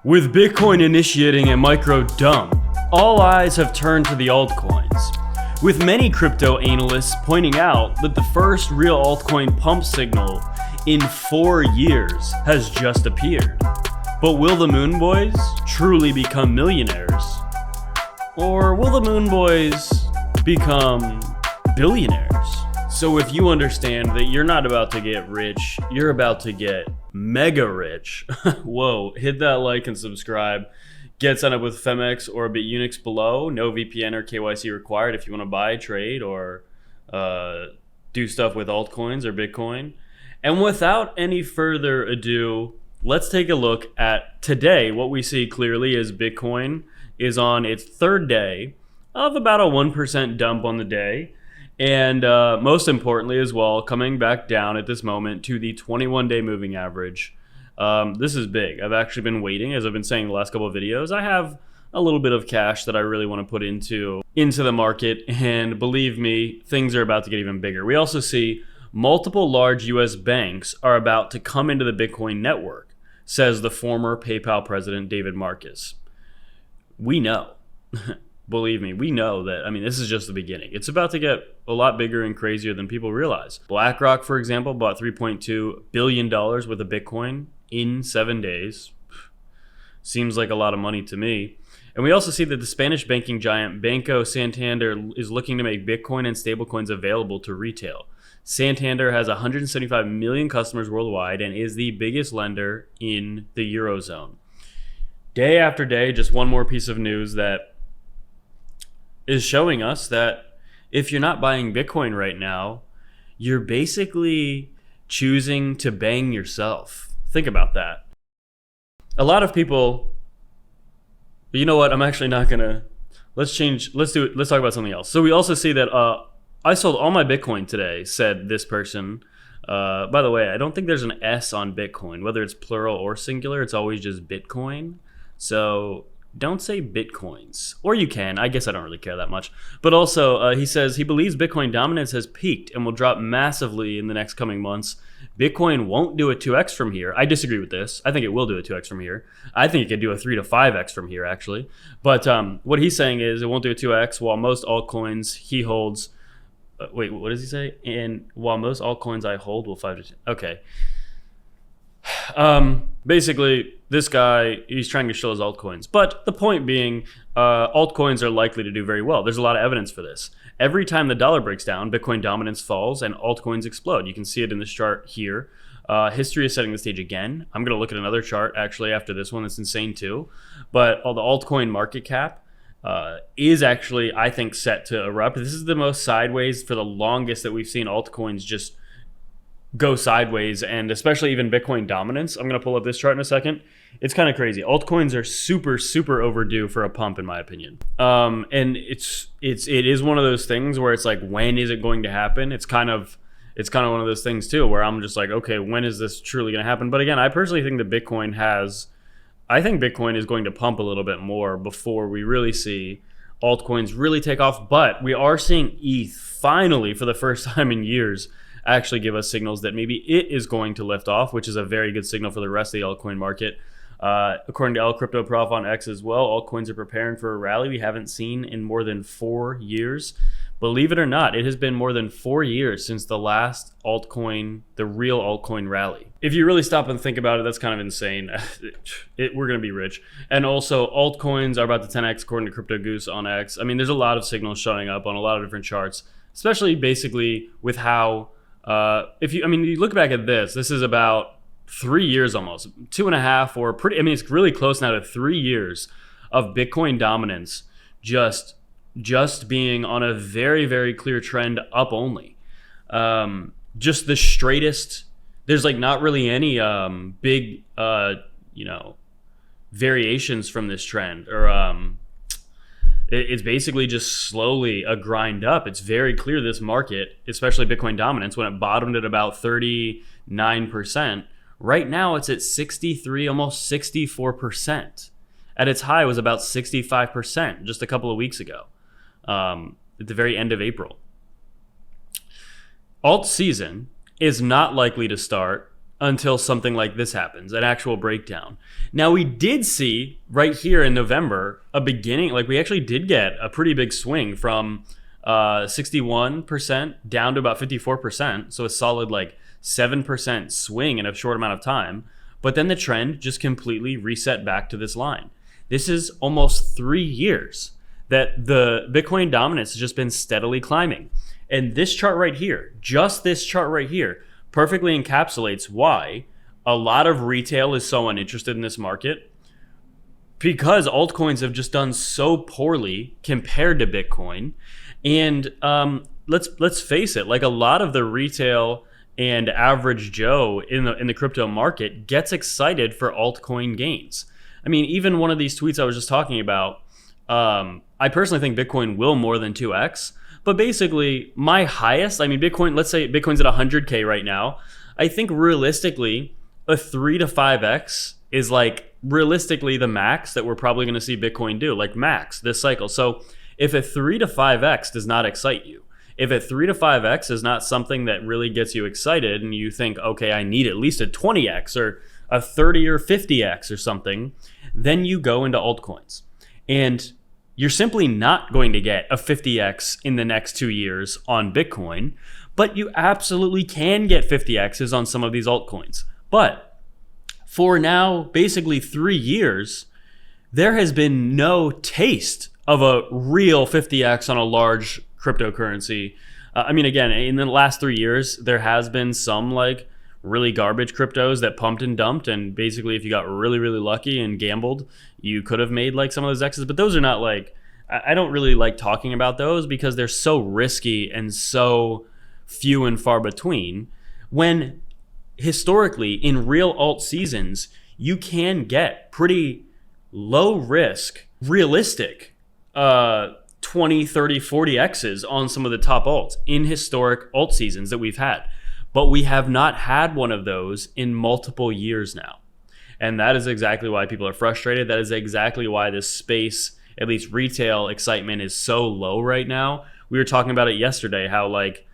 With Bitcoin initiating a micro dump, all eyes have turned to the altcoins, with many crypto analysts pointing out that the first real altcoin pump signal in 4 years has just appeared. But will the Moon Boys truly become millionaires? Or will the Moon Boys become billionaires? So if you understand that you're not about to get rich, you're about to get mega rich. Whoa, hit that like and subscribe. Get signed up with Femex or BITUNIX below. No VPN or KYC required if you want to buy, trade, or do stuff with altcoins or Bitcoin. And without any further ado, let's take a look at today. What we see clearly is Bitcoin is on its third day of about a 1% dump on the day. And most importantly as well, coming back down at this moment to the 21-day moving average. This is big. I've actually been waiting, as I've been saying the last couple of videos. I have a little bit of cash that I really want to put into the market. And believe me, things are about to get even bigger. We also see multiple large US banks are about to come into the Bitcoin network, says the former PayPal president, David Marcus. We know. Believe me, we know that, this is just the beginning. It's about to get a lot bigger and crazier than people realize. BlackRock, for example, bought $3.2 billion worth of Bitcoin in 7 days. Seems like a lot of money to me. And we also see that the Spanish banking giant Banco Santander is looking to make Bitcoin and stablecoins available to retail. Santander has 175 million customers worldwide and is the biggest lender in the Eurozone. Day after day, just one more piece of news that is showing us that if you're not buying Bitcoin right now, you're basically choosing to bang yourself. Think about that. A lot of people, you know what? I'm actually not gonna. Let's talk about something else. So we also see that I sold all my Bitcoin today, said this person. By the way, I don't think there's an S on Bitcoin, whether it's plural or singular. It's always just Bitcoin. So don't say Bitcoins, or you can. I guess I don't really care that much. But also, he says he believes Bitcoin dominance has peaked and will drop massively in the next coming months. Bitcoin won't do a 2x from here. I disagree with this. I think it will do a 2x from here. I think it could do a 3 to 5x from here, actually. But what he's saying is it won't do a 2x, while most altcoins he holds. Wait, what does he say? And while most altcoins I hold will 5 to 10. Okay. Basically, this guy, he's trying to show his altcoins. But the point being, altcoins are likely to do very well. There's a lot of evidence for this. Every time the dollar breaks down, Bitcoin dominance falls and altcoins explode. You can see it in this chart here. History is setting the stage again. I'm going to look at another chart, actually, after this one. That's insane, too. But all the altcoin market cap is actually, I think, set to erupt. This is the most sideways for the longest that we've seen altcoins just go sideways, and especially even Bitcoin dominance. I'm going to pull up this chart in a second. It's kind of crazy. Altcoins are super overdue for a pump, in my opinion. And it is one of those things where it's like, when is it going to happen? It's kind of one of those things too, where I'm just like, okay, when is this truly going to happen? But again, I personally think that Bitcoin is going to pump a little bit more before we really see altcoins really take off. But we are seeing ETH finally, for the first time in years, actually give us signals that maybe it is going to lift off, which is a very good signal for the rest of the altcoin market. According to L Crypto Prof on X as well, altcoins are preparing for a rally we haven't seen in more than 4 years. Believe it or not, it has been more than 4 years since the last altcoin, the real altcoin rally. If you really stop and think about it, that's kind of insane. We're going to be rich. And also, altcoins are about to 10x according to Crypto Goose on X. There's a lot of signals showing up on a lot of different charts, especially basically with how if you look back at this is about 3 years, almost 2.5, or pretty, it's really close now to 3 years of Bitcoin dominance, just being on a very, very clear trend up only. Just the straightest, there's like not really any big variations from this trend, or it's basically just slowly a grind up. It's very clear this market, especially Bitcoin dominance, when it bottomed at about 39%, right now it's at 63, almost 64%. At its high, it was about 65% just a couple of weeks ago, at the very end of April. Alt season is not likely to start until something like this happens, an actual breakdown. Now, we did see right here in November a beginning, like we actually did get a pretty big swing from 61% down to about 54%. So a solid like 7% swing in a short amount of time. But then the trend just completely reset back to this line. This is almost 3 years that the Bitcoin dominance has just been steadily climbing. And this chart right here, just this chart right here, perfectly encapsulates why a lot of retail is so uninterested in this market, because altcoins have just done so poorly compared to Bitcoin. And let's face it, like a lot of the retail and average Joe in the crypto market gets excited for altcoin gains. I mean, even one of these tweets I was just talking about, I personally think Bitcoin will more than 2x. But basically, my highest, I mean, Bitcoin, let's say Bitcoin's at 100K right now. I think realistically, a 3 to 5x is like realistically the max that we're probably going to see Bitcoin do, like max this cycle. So if a 3 to 5x does not excite you, if a 3 to 5x is not something that really gets you excited and you think, okay, I need at least a 20x or a 30 or 50x or something, then you go into altcoins. And you're simply not going to get a 50x in the next 2 years on Bitcoin, but you absolutely can get 50x's on some of these altcoins. But for now, basically 3 years, there has been no taste of a real 50x on a large cryptocurrency. I mean, again, in the last 3 years, there has been some like really garbage cryptos that pumped and dumped, and basically if you got really, really lucky and gambled, you could have made like some of those X's, but those are not like, I don't really like talking about those because they're so risky and so few and far between, when historically in real alt seasons, you can get pretty low risk, realistic 20, 30, 40 X's on some of the top alts in historic alt seasons that we've had. But we have not had one of those in multiple years now. And that is exactly why people are frustrated. That is exactly why this space, at least retail excitement, is so low right now. We were talking about it yesterday, how like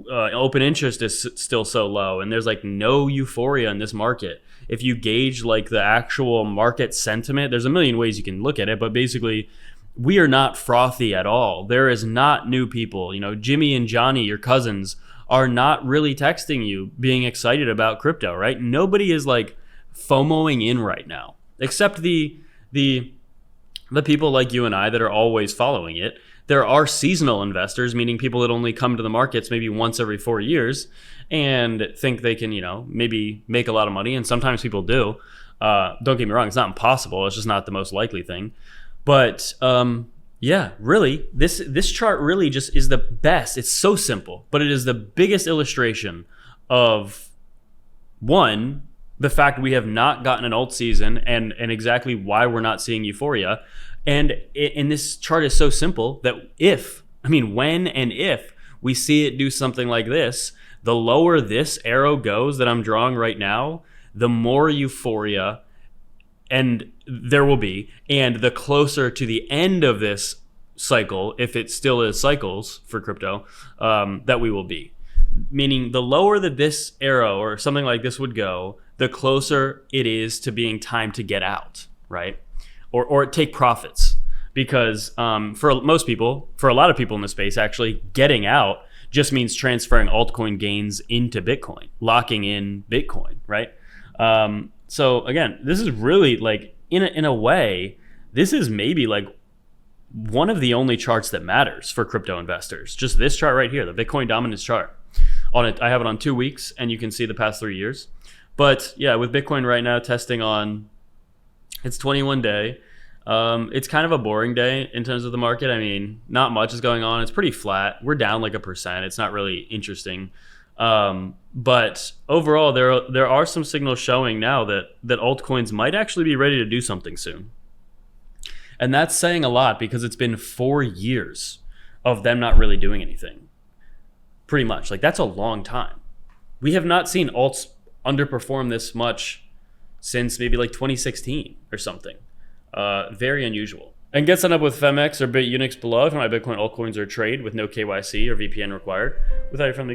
open interest is still so low and there's like no euphoria in this market. If you gauge like the actual market sentiment, there's a million ways you can look at it, but basically we are not frothy at all. There is not new people. You know, Jimmy and Johnny, your cousins, are not really texting you being excited about crypto, right? Nobody is like FOMOing in right now, except the people like you and I that are always following it. There are seasonal investors, meaning people that only come to the markets maybe once every 4 years and think they can, you know, maybe make a lot of money. And sometimes people do. Don't get me wrong, it's not impossible. It's just not the most likely thing. But yeah, really, this chart really just is the best. It's so simple, but it is the biggest illustration of, one, the fact we have not gotten an alt season and exactly why we're not seeing euphoria. And this chart is so simple that when and if we see it do something like this, the lower this arrow goes that I'm drawing right now, the more euphoria and there will be, and the closer to the end of this cycle, if it still is cycles for crypto, that we will be. Meaning the lower that this arrow or something like this would go, the closer it is to being time to get out, right? Or take profits. Because for most people, for a lot of people in the space, actually getting out just means transferring altcoin gains into Bitcoin, locking in Bitcoin, right? So again, this is really like, in a way, this is maybe like one of the only charts that matters for crypto investors. Just this chart right here, the Bitcoin dominance chart. On it, I have it on 2 weeks, and you can see the past 3 years. But yeah, with Bitcoin right now testing on its 21 day, it's kind of a boring day in terms of the market. I mean, not much is going on. It's pretty flat. We're down like 1%. It's not really interesting. But overall, there are some signals showing now that altcoins might actually be ready to do something soon. And that's saying a lot because it's been 4 years of them not really doing anything. Pretty much. Like, that's a long time. We have not seen alts underperform this much since maybe like 2016 or something. Very unusual. And get signed up with FEMX or BITUNIX below if you want my Bitcoin altcoins or trade with no KYC or VPN required. Without your friendly